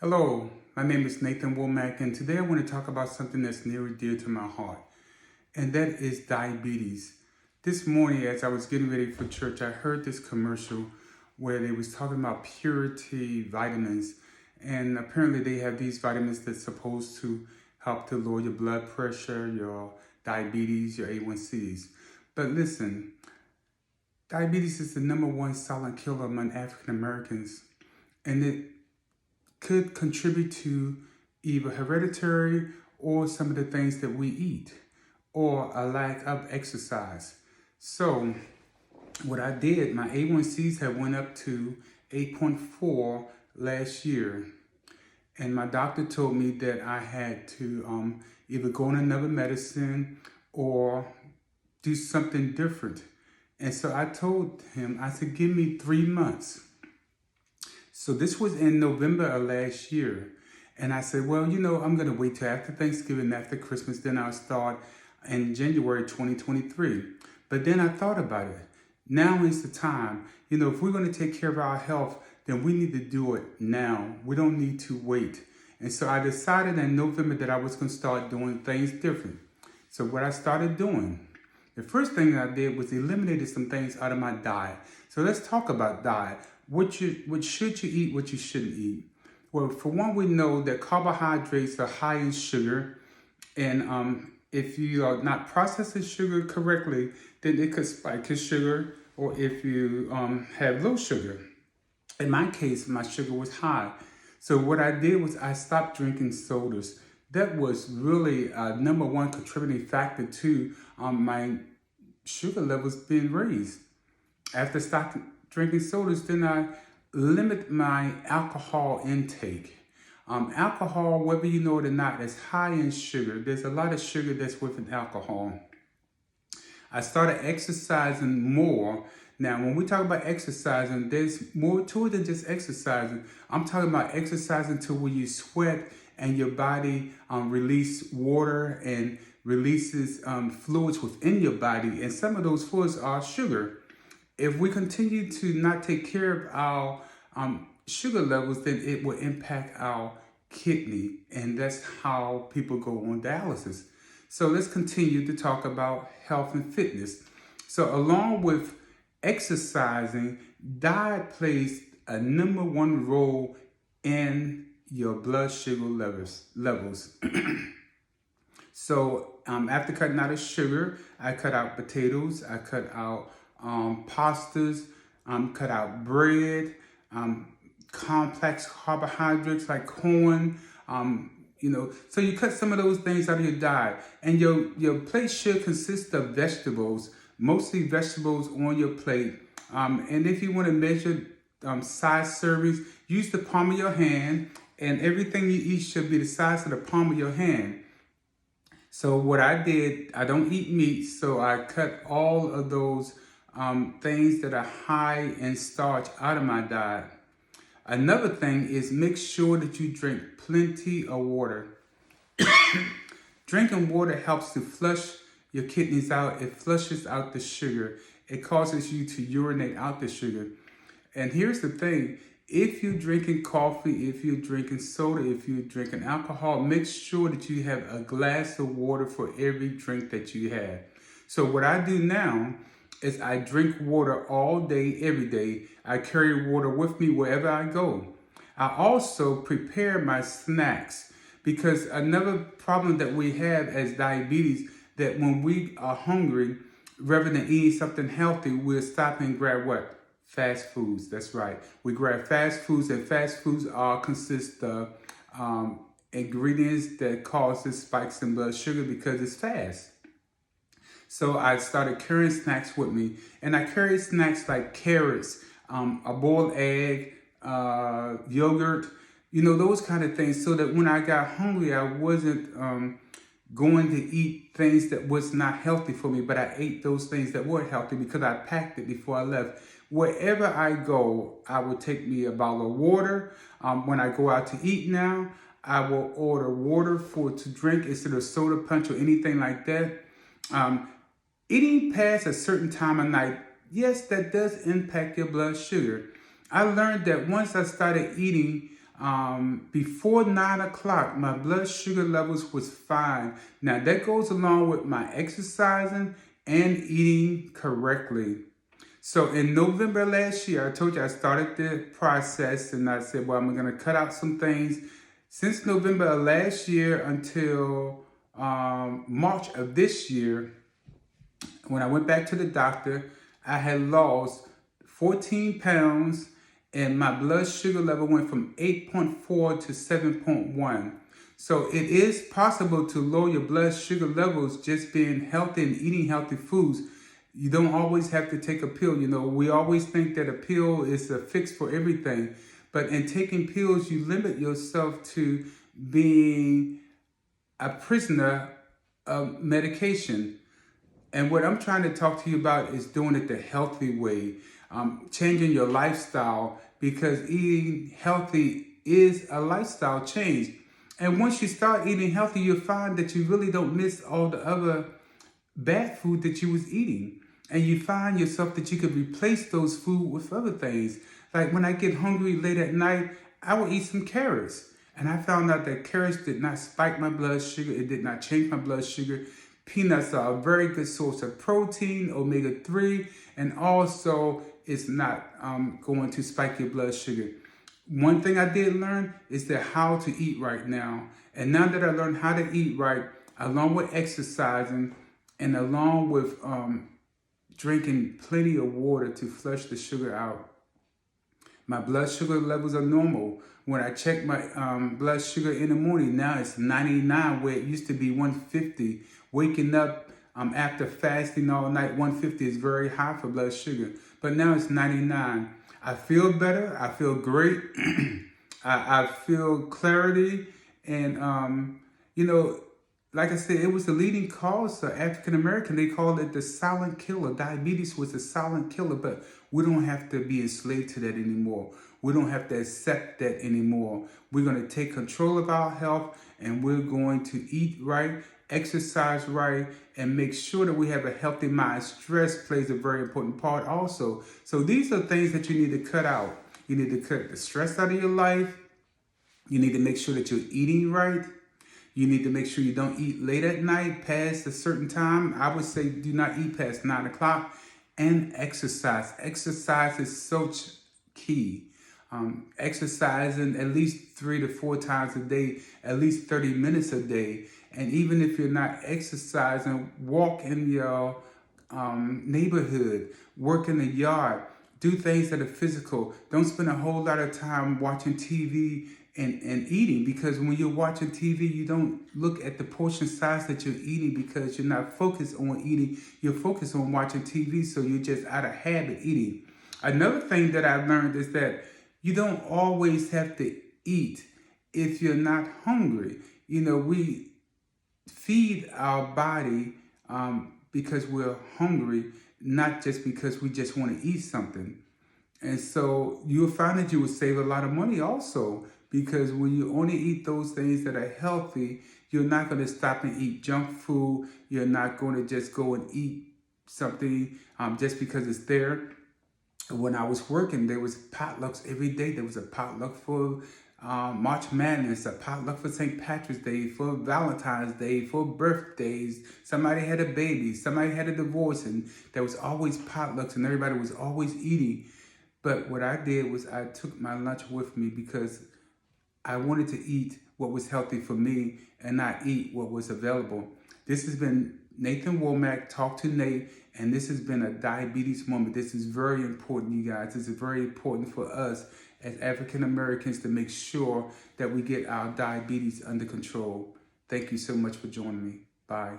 Hello, my name is Nathan Womack, and today I want to talk about something that's near and dear to my heart, and that is diabetes. This morning, as I was getting ready for church, I heard this commercial where they was talking about purity vitamins, and apparently they have these vitamins that's supposed to help to lower your blood pressure, your diabetes, your A1Cs. But listen, diabetes is the number one silent killer among African Americans, and it could contribute to either hereditary or some of the things that we eat or a lack of exercise. So what I did, my A1Cs had went up to 8.4 last year. And my doctor told me that I had to either go on another medicine or do something different. And so I told him, I said, give me 3 months. So this was in November of last year. And I said, well, I'm going to wait till after Thanksgiving, after Christmas, then I'll start in January 2023. But then I thought about it. Now is the time. If we're going to take care of our health, then we need to do it now. We don't need to wait. And so I decided in November that I was going to start doing things different. So what I started doing, the first thing I did was eliminated some things out of my diet. So let's talk about diet. What should you eat, what you shouldn't eat? Well, for one, we know that carbohydrates are high in sugar, and if you are not processing sugar correctly, then it could spike your sugar, or if you have low sugar. In my case, my sugar was high. So what I did was I stopped drinking sodas. That was really a number one contributing factor to my sugar levels being raised. After stopping drinking sodas, then I limit my alcohol intake. Alcohol, whether you know it or not, is high in sugar. There's a lot of sugar that's within alcohol. I started exercising more. Now, when we talk about exercising, there's more to it than just exercising. I'm talking about exercising to where you sweat and your body release water and releases fluids within your body. And some of those fluids are sugar. If we continue to not take care of our sugar levels, then it will impact our kidney. And that's how people go on dialysis. So let's continue to talk about health and fitness. So along with exercising, diet plays a number one role in your blood sugar levels. So after cutting out of sugar, I cut out potatoes, I cut out pastas, cut out bread, complex carbohydrates like corn, so you cut some of those things out of your diet. And your plate should consist of vegetables, mostly vegetables on your plate. And if you want to measure size servings, use the palm of your hand, and everything you eat should be the size of the palm of your hand. So what I did, I don't eat meat, so I cut all of those things that are high in starch out of my diet. Another thing is make sure that you drink plenty of water. Drinking water helps to flush your kidneys out. It flushes out the sugar. It causes you to urinate out the sugar. And here's the thing. If you're drinking coffee, if you're drinking soda, if you're drinking alcohol, make sure that you have a glass of water for every drink that you have. So what I do now is I drink water all day, every day. I carry water with me wherever I go. I also prepare my snacks, because another problem that we have as diabetes, that when we are hungry, rather than eating something healthy, we'll stop and grab what? Fast foods. That's right. We grab fast foods, and fast foods consist of ingredients that causes spikes in blood sugar because it's fast. So I started carrying snacks with me, and I carried snacks like carrots, a boiled egg, yogurt, those kind of things, so that when I got hungry, I wasn't going to eat things that was not healthy for me, but I ate those things that were healthy because I packed it before I left. Wherever I go, I will take me a bottle of water. When I go out to eat now, I will order water to drink instead of soda punch or anything like that. Eating past a certain time of night, yes, that does impact your blood sugar. I learned that once I started eating before 9 o'clock, my blood sugar levels was fine. Now that goes along with my exercising and eating correctly. So in November last year, I told you I started the process and I said, well, I'm going to cut out some things. Since November of last year until March of this year, when I went back to the doctor, I had lost 14 pounds and my blood sugar level went from 8.4 to 7.1. So it is possible to lower your blood sugar levels just being healthy and eating healthy foods. You don't always have to take a pill. You know, we always think that a pill is a fix for everything. But in taking pills, you limit yourself to being a prisoner of medication. And what I'm trying to talk to you about is doing it the healthy way, changing your lifestyle, because eating healthy is a lifestyle change. And once you start eating healthy, you'll find that you really don't miss all the other bad food that you was eating. And you find yourself that you could replace those food with other things. Like when I get hungry late at night, I will eat some carrots. And I found out that carrots did not spike my blood sugar. It did not change my blood sugar. Peanuts are a very good source of protein, omega-3, and also it's not going to spike your blood sugar. One thing I did learn is that how to eat right now. And now that I learned how to eat right, along with exercising and along with drinking plenty of water to flush the sugar out, my blood sugar levels are normal. When I check my blood sugar in the morning, now it's 99, where it used to be 150. Waking up after fasting all night, 150 is very high for blood sugar. But now it's 99. I feel better. I feel great. I feel clarity. And, you know, like I said, it was the leading cause of African American. They called it the silent killer. Diabetes was the silent killer, but we don't have to be enslaved to that anymore. We don't have to accept that anymore. We're going to take control of our health, and we're going to eat right, exercise right, and make sure that we have a healthy mind. Stress plays a very important part also. So these are things that you need to cut out. You need to cut the stress out of your life. You need to make sure that you're eating right. You need to make sure you don't eat late at night past a certain time. I would say do not eat past 9 o'clock. And exercise. Exercise is so key. Exercising at least 3 to 4 times a day, at least 30 minutes a day. And even if you're not exercising, walk in your neighborhood, work in the yard, do things that are physical. Don't spend a whole lot of time watching TV and eating, because when you're watching TV, you don't look at the portion size that you're eating, because you're not focused on eating. You're focused on watching TV, so you're just out of habit eating. Another thing that I've learned is that you don't always have to eat if you're not hungry. You know, we feed our body because we're hungry, not just because we just want to eat something. And so you'll find that you will save a lot of money also, because when you only eat those things that are healthy, you're not going to stop and eat junk food. You're not going to just go and eat something just because it's there. When I was working, there was potlucks every day. There was a potluck for March Madness, a potluck for St. Patrick's Day, for Valentine's Day, for birthdays. Somebody had a baby, somebody had a divorce, and there was always potlucks, and everybody was always eating. But what I did was I took my lunch with me, because I wanted to eat what was healthy for me and not eat what was available. This has been Nathan Womack, Talk to Nate, and this has been a diabetes moment. This is very important, you guys. This is very important for us as African Americans to make sure that we get our diabetes under control. Thank you so much for joining me. Bye.